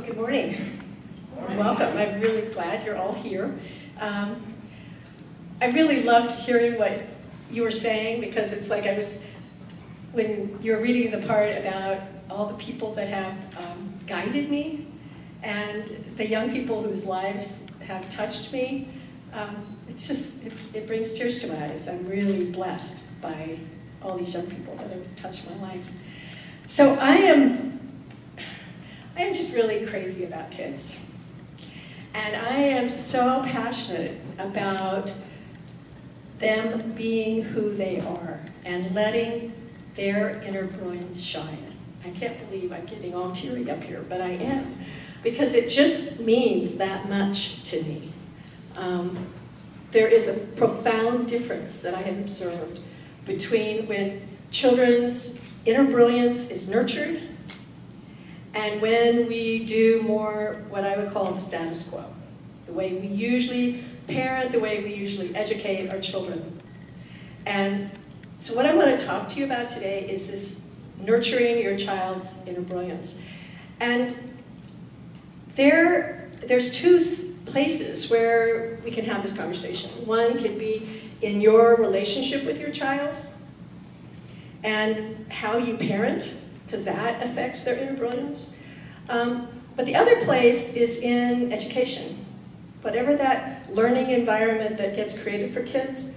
Good morning. Welcome. I'm really glad you're all here. I really loved hearing what you were saying, because it's like when you were reading the part about all the people that have guided me and the young people whose lives have touched me, it brings tears to my eyes. I'm really blessed by all these young people that have touched my life. So I am just really crazy about kids. And I am so passionate about them being who they are and letting their inner brilliance shine. I can't believe I'm getting all teary up here, but I am, because it just means that much to me. There is a profound difference that I have observed between when children's inner brilliance is nurtured and when we do more what I would call the status quo, the way we usually parent, the way we usually educate our children. And so what I want to talk to you about today is this nurturing your child's inner brilliance. And there's two places where we can have this conversation. One can be in your relationship with your child and how you parent, because that affects their inner brilliance. But the other place is in education. Whatever that learning environment that gets created for kids,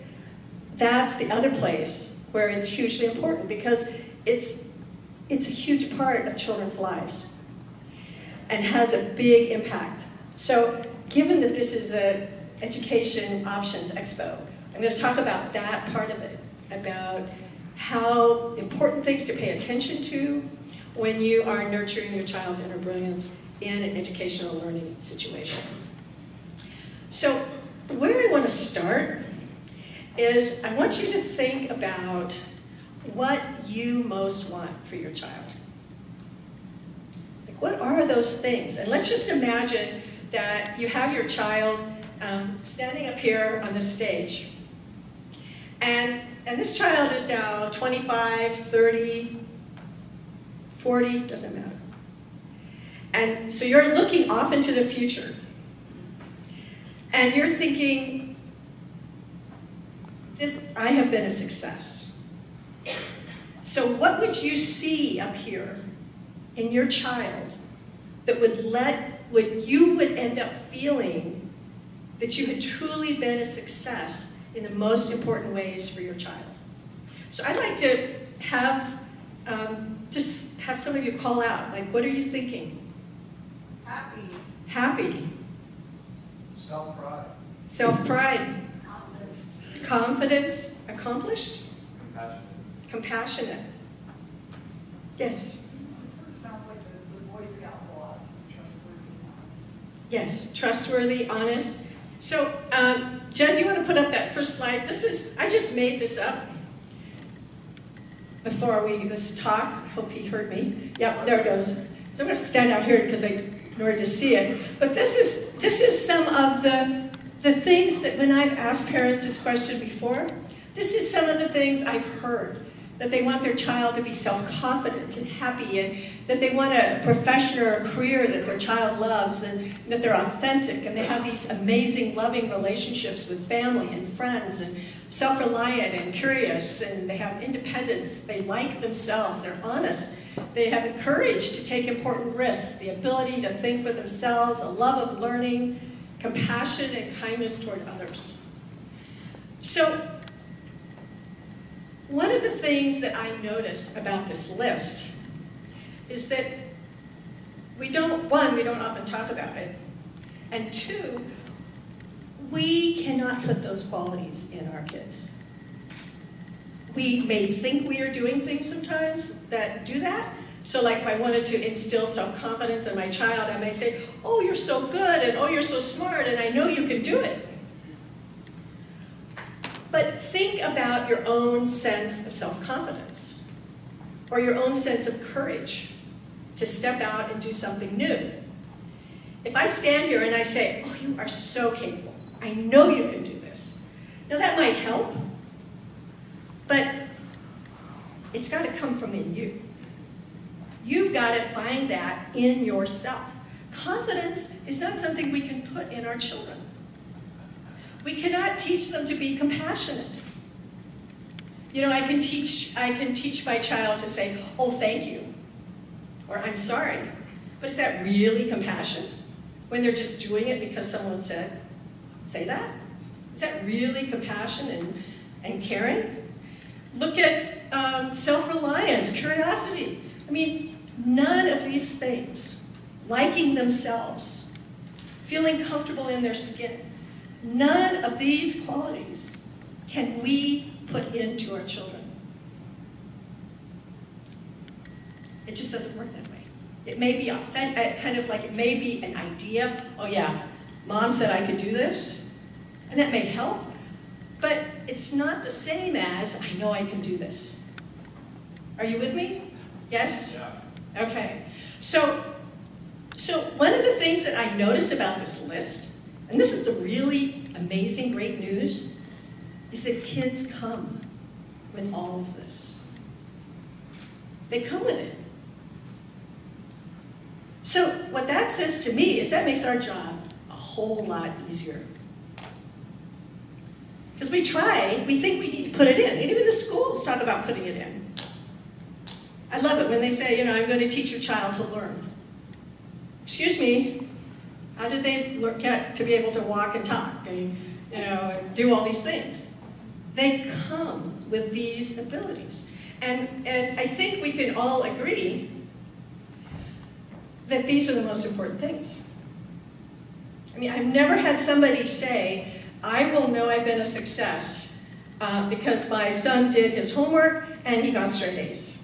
that's the other place where it's hugely important, because it's a huge part of children's lives and has a big impact. So given that this is an Education Options Expo, I'm going to talk about that part of it, about how important things to pay attention to when you are nurturing your child's inner brilliance in an educational learning situation. So where I want to start is I want you to think about what you most want for your child. Like, what are those things? And let's just imagine that you have your child standing up here on this stage. And this child is now 25, 30, 40, doesn't matter. And so you're looking off into the future. And you're thinking, I have been a success. So what would you see up here in your child that you would end up feeling that you had truly been a success in the most important ways for your child? So I'd like to have just have some of you call out, like, what are you thinking? Happy. Happy. Self-pride. Self-pride. Confidence. Accomplished. Compassionate. Compassionate. Yes. It sort of sounds like the Boy Scout philosophy, trustworthy and honest. Yes, trustworthy, honest. So, Jen, you want to put up that first slide? I just made this up before this talk. I hope he heard me. Yeah, there it goes. So I'm going to stand out here in order to see it. But this is some of the things that when I've asked parents this question before, this is some of the things I've heard. That they want their child to be self-confident and happy, and that they want a profession or a career that their child loves, and that they're authentic, and they have these amazing, loving relationships with family and friends, and self-reliant and curious, and they have independence, they like themselves, they're honest, they have the courage to take important risks, the ability to think for themselves, a love of learning, compassion and kindness toward others. So, one of the things that I notice about this list is that we don't often talk about it, and two, we cannot put those qualities in our kids. We may think we are doing things sometimes that do that. So like if I wanted to instill self-confidence in my child, I may say, oh, you're so good, and oh, you're so smart, and I know you can do it. But think about your own sense of self-confidence, or your own sense of courage to step out and do something new. If I stand here and I say, oh, you are so capable, I know you can do this. Now that might help, but it's got to come from in you. You've got to find that in yourself. confidence is not something we can put in our children. We cannot teach them to be compassionate. You know, I can teach my child to say, oh, thank you, or I'm sorry. But is that really compassion? When they're just doing it because someone said, say that? Is that really compassion and caring? Look at self-reliance, curiosity. I mean, none of these things, liking themselves, feeling comfortable in their skin, none of these qualities can we put into our children. It just doesn't work that way. It may be kind of like, it may be an idea, oh yeah, mom said I could do this, and that may help, but it's not the same as, I know I can do this. Are you with me? Yes? Yeah. Okay. So one of the things that I notice about this list, and this is the really amazing, great news, is that kids come with all of this. They come with it. So what that says to me is that makes our job a whole lot easier. Because we think we need to put it in, and even the schools talk about putting it in. I love it when they say, you know, I'm going to teach your child to learn. Excuse me, how did they get to be able to walk and talk and, you know, and do all these things? They come with these abilities. And I think we can all agree that these are the most important things. I mean, I've never had somebody say, I will know I've been a success because my son did his homework and he got straight A's.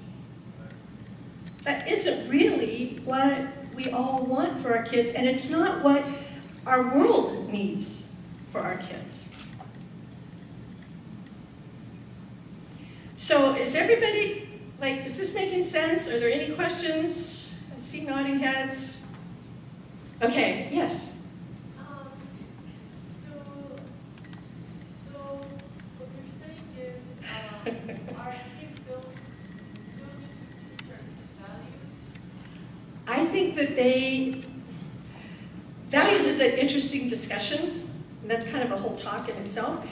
That isn't really what we all want for our kids, and it's not what our world needs for our kids. So is everybody, like, is this making sense? Are there any questions? I see nodding heads. Okay, yes? So what you're saying is, our kids don't need to teach our values? I think that values is an interesting discussion, and that's kind of a whole talk in itself,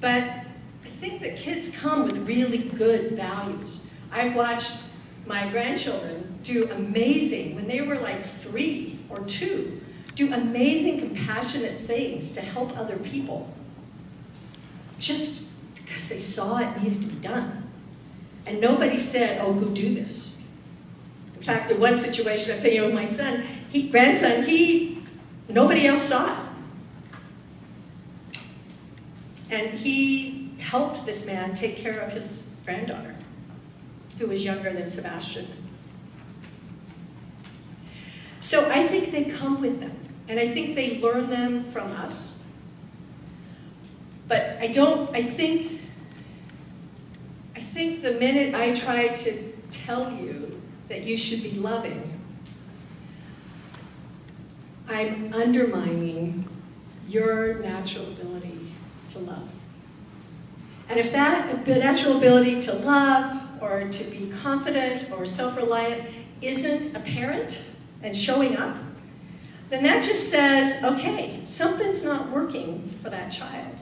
but I think that kids come with really good values. I've watched my grandchildren do amazing, when they were like 3 or 2, do amazing compassionate things to help other people, just because they saw it needed to be done. And nobody said, oh, go do this. In fact, in one situation, I'm thinking with my son, grandson, nobody else saw it. And he helped this man take care of his granddaughter, who was younger than Sebastian. So I think they come with them, and I think they learn them from us. But I think the minute I try to tell you that you should be loving, I'm undermining your natural ability to love. And if that natural ability to love or to be confident or self-reliant isn't apparent and showing up, then that just says, okay, something's not working for that child.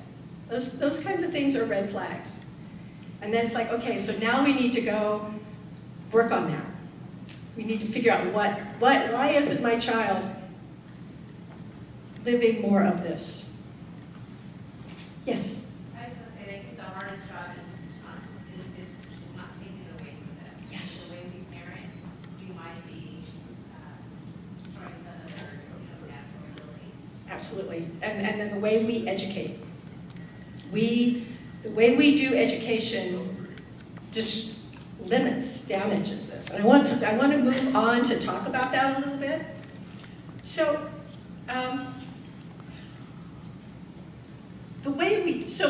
Those kinds of things are red flags. And then it's like, okay, so now we need to go work on that. We need to figure out why isn't my child living more of this? Yes? I was going to say, I think the hardest job is not taking it away from them. Yes. The way we parent, we might be destroying some of their natural abilities. Absolutely. And then the way we educate. The way we do education just damages this. And I want to move on to talk about that a little bit. So,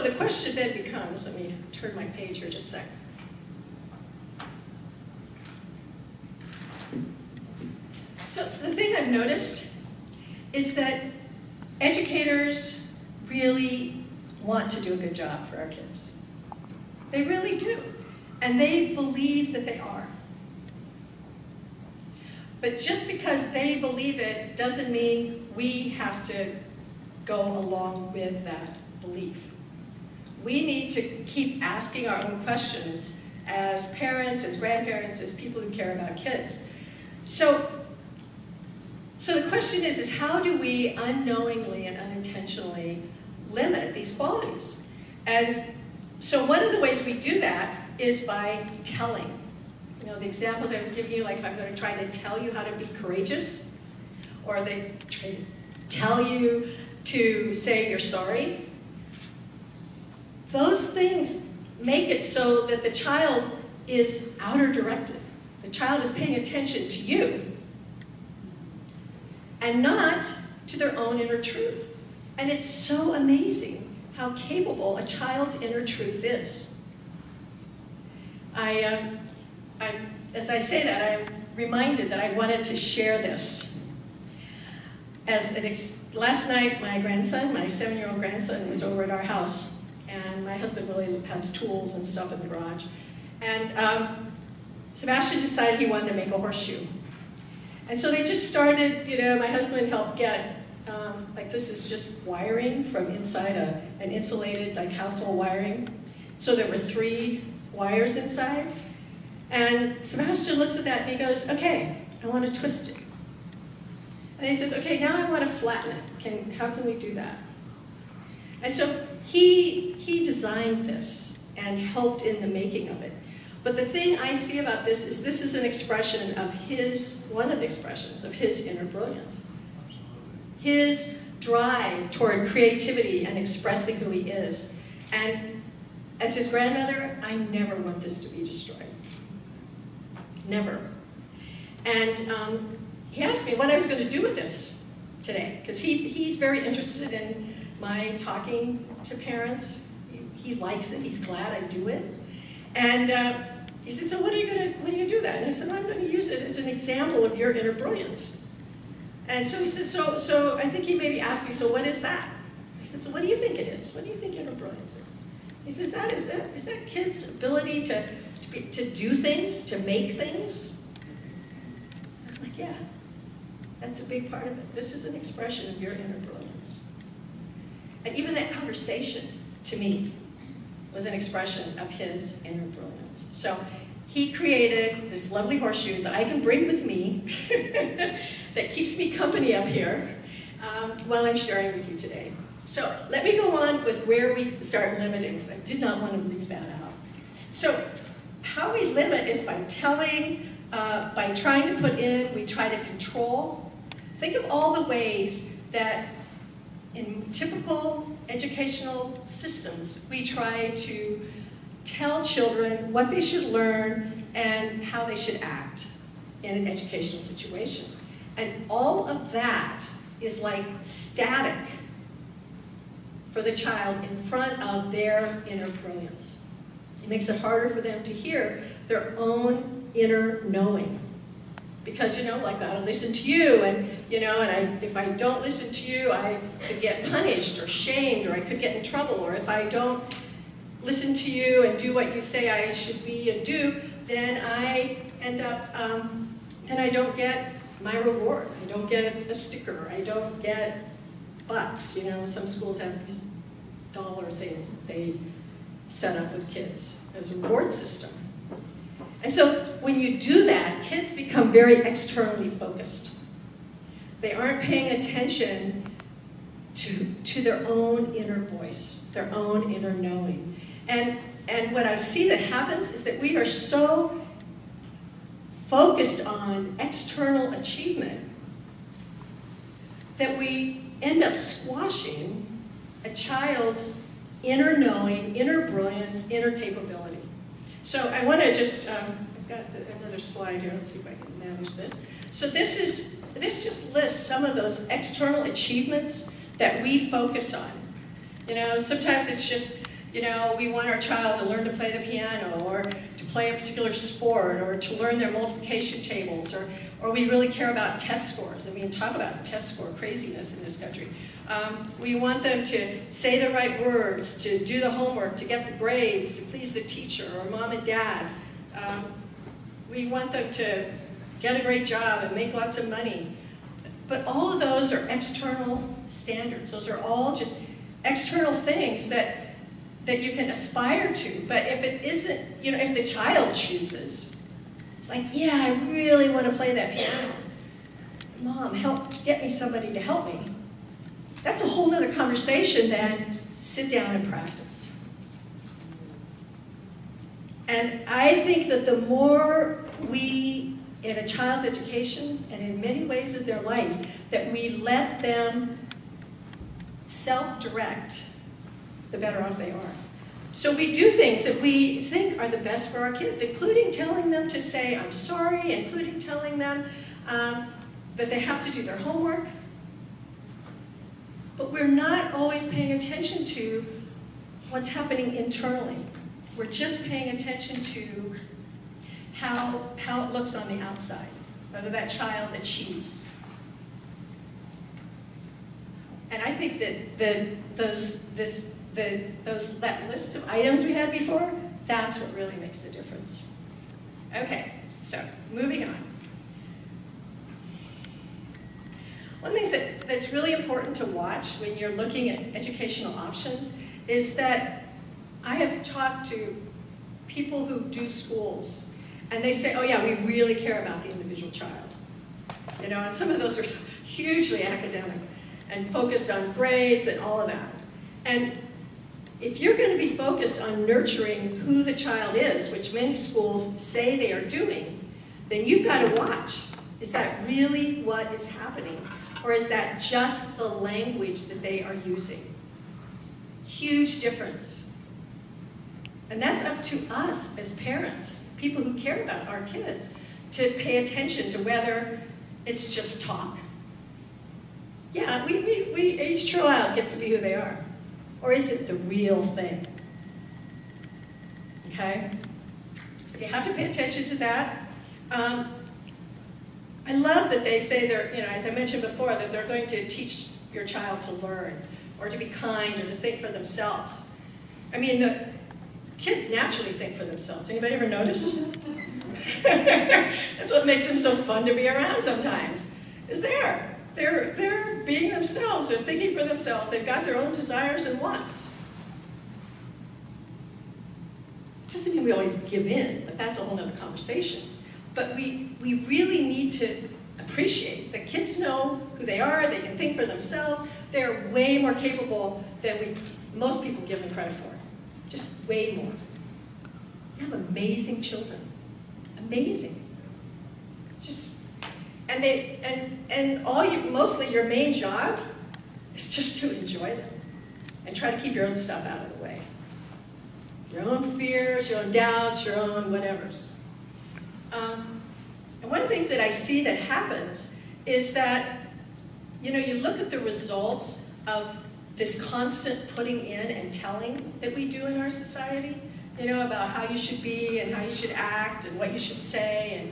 the question then becomes, let me turn my page here just a second. So the thing I've noticed is that educators really want to do a good job for our kids. They really do. And they believe that they are. But just because they believe it doesn't mean we have to go along with that belief. We need to keep asking our own questions as parents, as grandparents, as people who care about kids. So the question is how do we unknowingly and unintentionally limit these qualities? And so one of the ways we do that is by telling. You know, the examples I was giving you, like if I'm going to try to tell you how to be courageous, or they try to tell you to say you're sorry, those things make it so that the child is outer directed. The child is paying attention to you and not to their own inner truth. And it's so amazing how capable a child's inner truth is. As I say that, I'm reminded that I wanted to share this. Last night, my grandson, my 7-year-old grandson, was over at our house, and my husband really has tools and stuff in the garage. And Sebastian decided he wanted to make a horseshoe. And so they just started, you know, my husband helped get, like this is just wiring from inside an insulated, like household wiring. So there were 3 wires inside. And Sebastian looks at that and he goes, okay, I want to twist it. And he says, okay, now I want to flatten it. How can we do that? And so he designed this and helped in the making of it. But the thing I see about this is an expression of one of the expressions of his inner brilliance. His drive toward creativity and expressing who he is. And as his grandmother, I never want this to be destroyed. Never. And he asked me what I was going to do with this today, because he's very interested in my talking to parents. He likes it. He's glad I do it. And he said, so what are you going to do with that? And I said, well, I'm going to use it as an example of your inner brilliance. And so he said, so I think he maybe asked me, so what is that? I said, so what do you think it is? What do you think inner brilliance is? He says, is that kids' ability to do things, to make things? I'm like, yeah, that's a big part of it. This is an expression of your inner brilliance. And even that conversation, to me, was an expression of his inner brilliance. So he created this lovely horseshoe that I can bring with me that keeps me company up here while I'm sharing with you today. So let me go on with where we start limiting, because I did not want to leave that out. So how we limit is by telling, by trying to put in, we try to control. Think of all the ways that in typical educational systems, we try to tell children what they should learn and how they should act in an educational situation. And all of that is like static for the child in front of their inner brilliance. It makes it harder for them to hear their own inner knowing. Because, you know, like, I'll listen to you, and, you know, and if I don't listen to you, I could get punished or shamed, or I could get in trouble, or if I don't listen to you and do what you say I should be and do, then I end up, then I don't get my reward. I don't get a sticker. I don't get bucks. You know, some schools have these dollar things that they set up with kids as a reward system. And so when you do that, kids become very externally focused. They aren't paying attention to their own inner voice, their own inner knowing. And what I see that happens is that we are so focused on external achievement that we end up squashing a child's inner knowing, inner brilliance, inner capability. So I want to just, I've got another slide here, let's see if I can manage this. So this just lists some of those external achievements that we focus on. You know, sometimes it's just, you know, we want our child to learn to play the piano, or to play a particular sport, or to learn their multiplication tables, or we really care about test scores. I mean, talk about test score craziness in this country. We want them to say the right words, to do the homework, to get the grades, to please the teacher or mom and dad. We want them to get a great job and make lots of money. But all of those are external standards. Those are all just external things that you can aspire to. But if it isn't, you know, if the child chooses, it's like, yeah, I really want to play that piano. Mom, help get me somebody to help me. That's a whole other conversation than sit down and practice. And I think that the more we, in a child's education, and in many ways as their life, that we let them self-direct, the better off they are. So we do things that we think are the best for our kids, including telling them to say, I'm sorry, including telling them that they have to do their homework. But we're not always paying attention to what's happening internally. We're just paying attention to how it looks on the outside, whether that child achieves. And I think that that list of items we had before, that's what really makes the difference. Okay, so moving on. One thing that's really important to watch when you're looking at educational options is that I have talked to people who do schools, and they say, oh yeah, we really care about the individual child. You know, and some of those are hugely academic and focused on grades and all of that. And if you're going to be focused on nurturing who the child is, which many schools say they are doing, then you've got to watch. Is that really what is happening? Or is that just the language that they are using? Huge difference. And that's up to us as parents, people who care about our kids, to pay attention to whether it's just talk. Yeah, each child gets to be who they are. Or is it the real thing? Okay? So you have to pay attention to that. I love that they say they're, you know, as I mentioned before, that they're going to teach your child to learn, or to be kind, or to think for themselves. I mean, the kids naturally think for themselves. Anybody ever notice? That's what makes them so fun to be around sometimes, is they're being themselves, they're thinking for themselves, they've got their own desires and wants. It doesn't mean we always give in, but that's a whole other conversation. But we really need to appreciate that kids know who they are, they can think for themselves, they're way more capable than most people give them credit for. Just way more. You have amazing children. Amazing. Just, and mostly your main job is just to enjoy them and try to keep your own stuff out of the way. Your own fears, your own doubts, your own whatevers. And one of the things that I see that happens is that, you know, you look at the results of this constant putting in and telling that we do in our society, you know, about how you should be and how you should act and what you should say and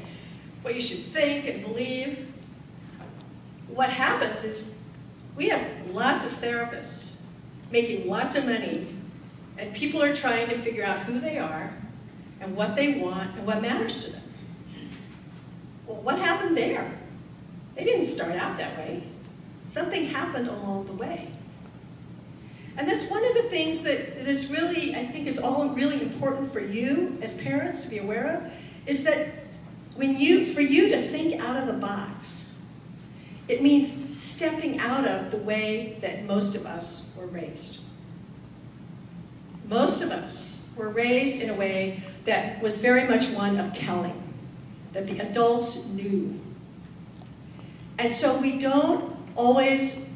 what you should think and believe. What happens is we have lots of therapists making lots of money, and people are trying to figure out who they are and what they want and what matters to them. Well, what happened there? They didn't start out that way. Something happened along the way. And that's one of the things that is really, I think is all really important for you as parents to be aware of, is that for you to think out of the box, it means stepping out of the way that most of us were raised. Most of us were raised in a way that was very much one of telling, that the adults knew. And so we don't always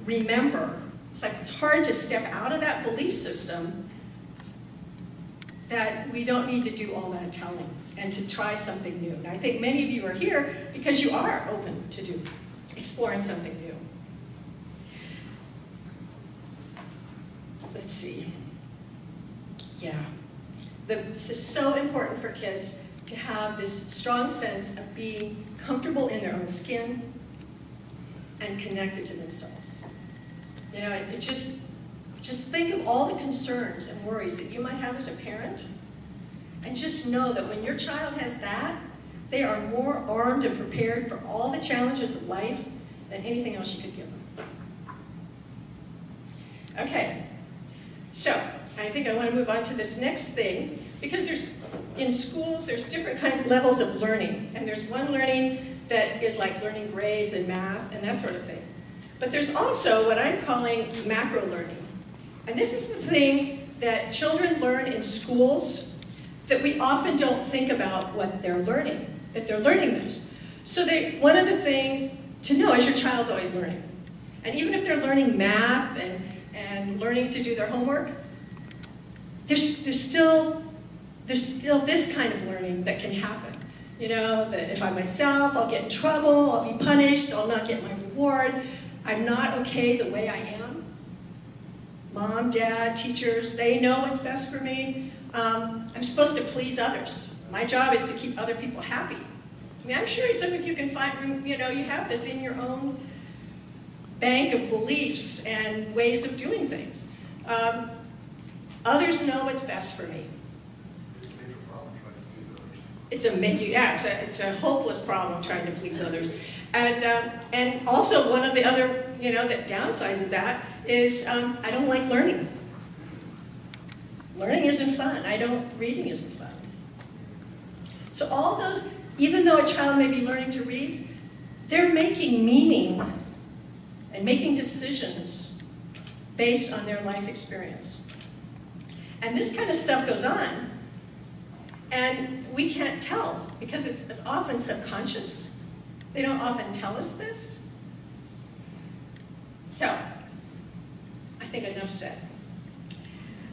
remember. It's like it's hard to step out of that belief system that we don't need to do all that telling and to try something new. And I think many of you are here because you are open to exploring something new. Let's see. Yeah. This is so important for kids to have this strong sense of being comfortable in their own skin and connected to themselves. You know, just think of all the concerns and worries that you might have as a parent, and just know that when your child has that, They are more armed and prepared for all the challenges of life than anything else you could give them. Okay, so I think I want to move on to this next thing, because in schools, there's different kinds of levels of learning, and there's one learning that is like learning grades and math and that sort of thing. But there's also what I'm calling macro learning. And this is the things that children learn in schools that we often don't think about what they're learning, that they're learning this. So one of the things to know is your child's always learning. And even if they're learning math and learning to do their homework, there's still this kind of learning that can happen. You know, that if I'm myself, I'll get in trouble, I'll be punished, I'll not get my reward, I'm not okay the way I am. Mom, dad, teachers, they know what's best for me. I'm supposed to please others. My job is to keep other people happy. I mean, I'm sure some of you can find, you know, you have this in your own bank of beliefs and ways of doing things. Others know what's best for me. It's a hopeless problem trying to please others. And also one of the other, you know, that downsides that is I don't like learning. Learning isn't fun. Reading isn't fun. So all those, even though a child may be learning to read, they're making meaning and making decisions based on their life experience. And this kind of stuff goes on, and we can't tell because it's often subconscious. They don't often tell us this. So, I think enough said.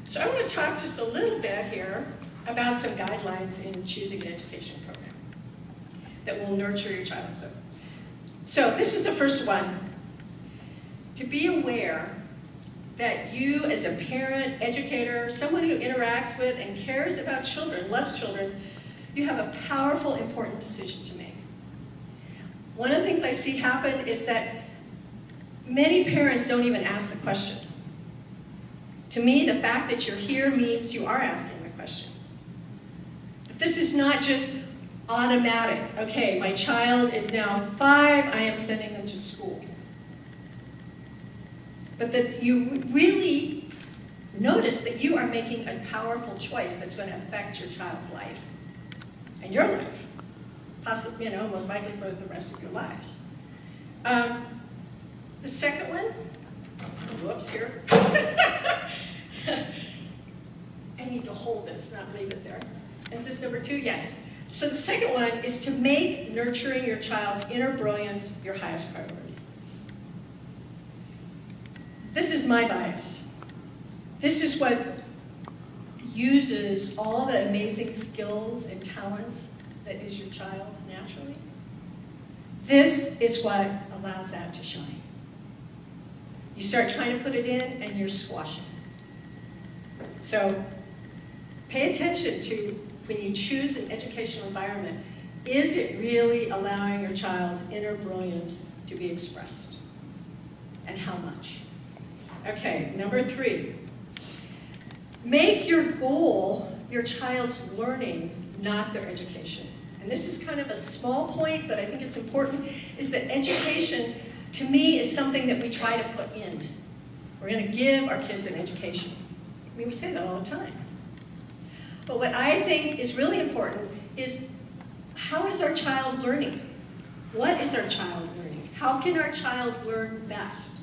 So I want to talk just a little bit here about some guidelines in choosing an education program that will nurture your child. So this is the first one. To be aware that you as a parent, educator, someone who interacts with and cares about children, loves children, you have a powerful, important decision to make. One of the things I see happen is that many parents don't even ask the question. To me, the fact that you're here means you are asking the question. But this is not just automatic. Okay, my child is now 5, I am sending them to school. But that you really notice that you are making a powerful choice that's going to affect your child's life and your life, possibly, you know, most likely for the rest of your lives. The second one, whoops, here. I need to hold this, not leave it there. Is this number 2? Yes. So the second one is to make nurturing your child's inner brilliance your highest priority. This is my bias. This is what uses all the amazing skills and talents that is your child's naturally. This is what allows that to shine. You start trying to put it in and you're squashing. So pay attention to when you choose an educational environment, is it really allowing your child's inner brilliance to be expressed? And how much? Okay, number 3. Make your goal your child's learning, not their education. And this is kind of a small point, but I think it's important, is that education, to me, is something that we try to put in. We're going to give our kids an education. I mean, we say that all the time. But what I think is really important is, how is our child learning? What is our child learning? How can our child learn best?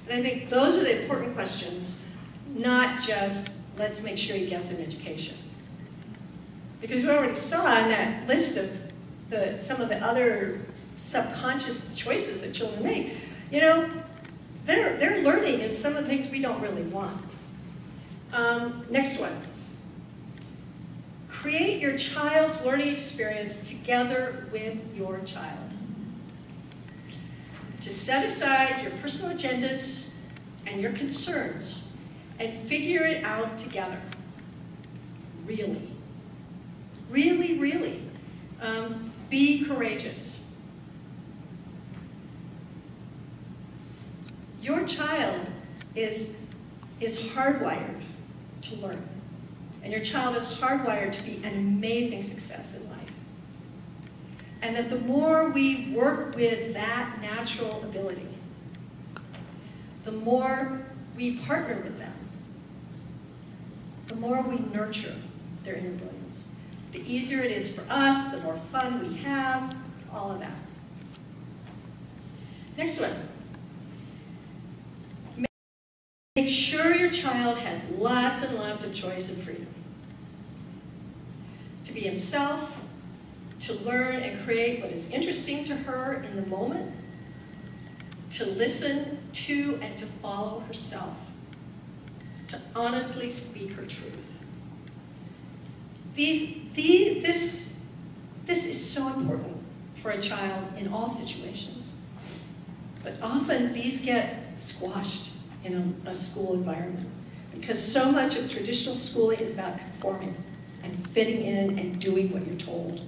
And I think those are the important questions, not just, let's make sure he gets an education. Because we already saw on that list of some of the other subconscious choices that children make, you know, their learning is some of the things we don't really want. Next one. Create your child's learning experience together with your child. To set aside your personal agendas and your concerns and figure it out together. Really. Really, really. Be courageous. Your child is hardwired to learn. And your child is hardwired to be an amazing success in life. And that the more we work with that natural ability, the more we partner with them, the more we nurture their inner brilliance. The easier it is for us, the more fun we have, all of that. Next one. Make sure your child has lots and lots of choice and freedom to be himself, to learn and create what is interesting to her in the moment, to listen to and to follow herself, to honestly speak her truth. This is so important for a child in all situations, but often these get squashed in a school environment because so much of traditional schooling is about conforming and fitting in and doing what you're told.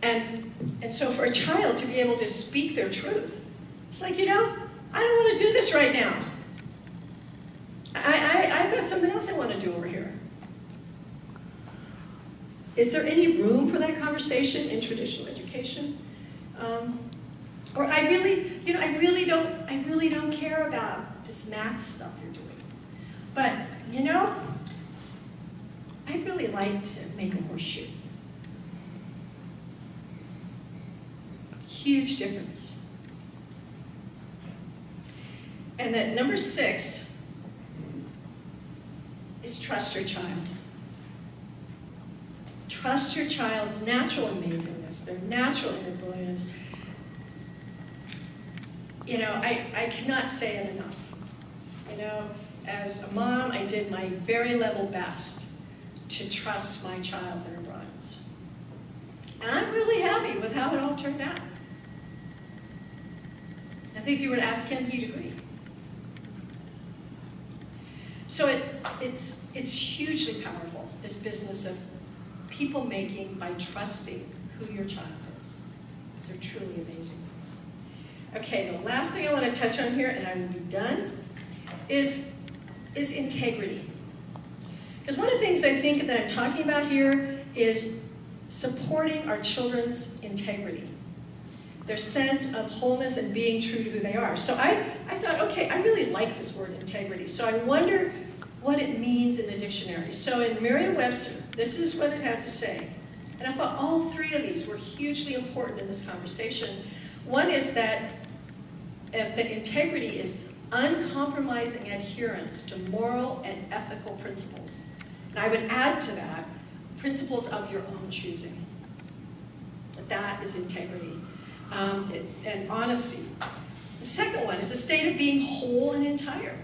And so for a child to be able to speak their truth, it's like, you know, I don't want to do this right now. I've got something else I want to do over here. Is there any room for that conversation in traditional education? Or I really don't care about this math stuff you're doing. But, you know, I'd really like to make a horseshoe. Huge difference. And then number 6 is trust your child. Trust your child's natural amazingness, their natural inner brilliance. You know, I cannot say it enough. You know, as a mom, I did my very level best to trust my child's inner brilliance. And I'm really happy with how it all turned out. I think if you were to ask him, he'd agree. So it's hugely powerful, this business of people making by trusting who your child is. Because they're truly amazing. Okay, the last thing I want to touch on here, and I will be done, is integrity. Because one of the things I think that I'm talking about here is supporting our children's integrity, their sense of wholeness and being true to who they are. So I thought, okay, I really like this word integrity. So I wonder what it means in the dictionary. So in Merriam-Webster, this is what it had to say. And I thought all 3 of these were hugely important in this conversation. One is that integrity is uncompromising adherence to moral and ethical principles. And I would add to that, principles of your own choosing. That is integrity. And honesty. The second one is a state of being whole and entire.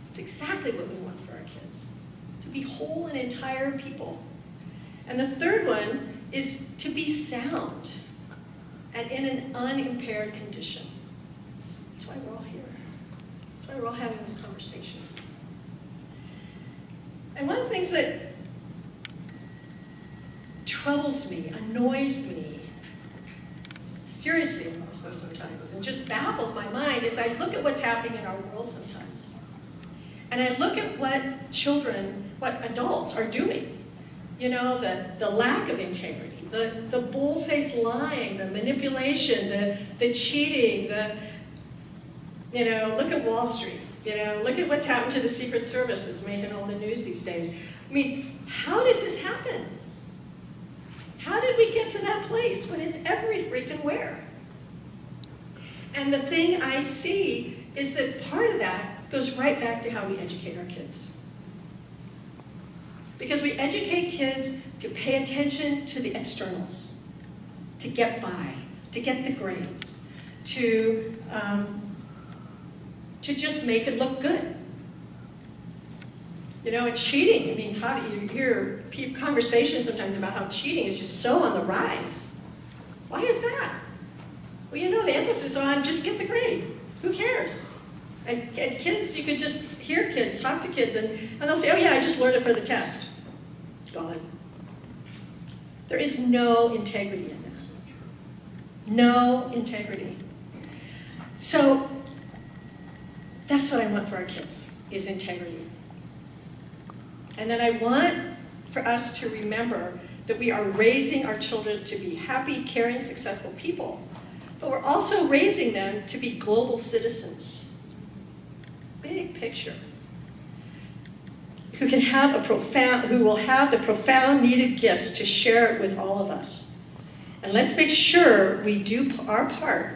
It's exactly what we want for our kids, to be whole and entire people. And the third one is to be sound and in an unimpaired condition. That's why we're all here. That's why we're all having this conversation. And one of the things that troubles me, annoys me, seriously annoys me sometimes, and just baffles my mind is I look at what's happening in our world sometimes. And I look at what children, what adults are doing. You know, the lack of integrity, the bull-faced lying, the manipulation, the cheating, you know, look at Wall Street. You know, look at what's happened to the Secret Service that's making all the news these days. I mean, how does this happen? How did we get to that place when it's every freaking where? And the thing I see is that part of that goes right back to how we educate our kids. Because we educate kids to pay attention to the externals, to get by, to get the grades, to just make it look good. You know, and cheating, I mean, you hear conversations sometimes about how cheating is just so on the rise. Why is that? Well, you know, the emphasis on just get the grade. Who cares? And kids, you could just hear kids, talk to kids, and they'll say, oh yeah, I just learned it for the test. Gone. There is no integrity in that. No integrity. So, that's what I want for our kids, is integrity. And then I want for us to remember that we are raising our children to be happy, caring, successful people, but we're also raising them to be global citizens. Big picture. Who will have the profound needed gifts to share it with all of us. And let's make sure we do our part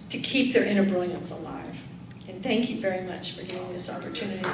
to keep their inner brilliance alive. And thank you very much for giving me this opportunity.